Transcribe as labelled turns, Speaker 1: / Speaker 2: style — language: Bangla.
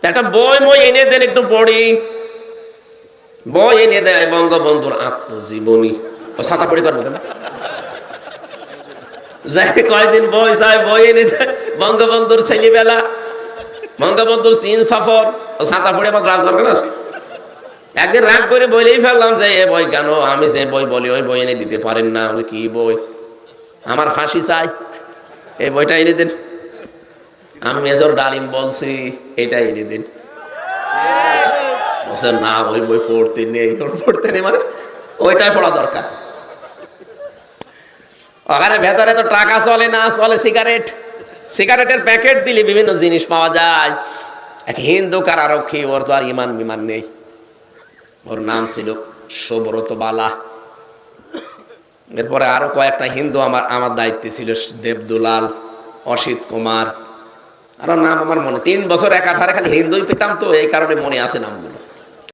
Speaker 1: একটা বই মই এনে দেন একটু পড়ি। বই এনে দেয় বঙ্গবন্ধুর আত্মজীবনী। ও ছাতা পড়ি করবো কেন? যাই কয়দিন বই চাই, বই এনে দেয় বঙ্গবন্ধুর ছেলেবেলা, বঙ্গবন্ধুর চীন সফর। ও ছাতা পড়ে আমার রাগ করবে না? একদিন রাগ করে বলেই ফেললাম যে এ বই কেন, আমি যে বই বলি ওই বই এনে দিতে পারেন না। আমি কি বই, আমার ফাঁসি চাই, এই বইটা এনে দিন। আমি মেজর ডালিম বলছি এটা এনে দিন। না ওই বই পড়তে নেই, পড়তে নেই মানে ওইটাই পড়া দরকার। ওখানে ভেতরে তো টাকা চলে না, চলে সিগারেট। সিগারেটের প্যাকেট দিলে বিভিন্ন জিনিস পাওয়া যায়। এক হিন্দু কারারক্ষী, ওর তো আর ইমান বিমান নেই। ওর নাম ছিল সুব্রত বালা। এরপরে আরো কয়েকটা হিন্দু আমার দায়িত্বে ছিল, দেবদুলাল, অসিত কুমার, আরো নাম আমার মনে। 3 বছর একাধারে খালি হিন্দুই পেতাম, তো এই কারণে মনে আছে নামগুলো।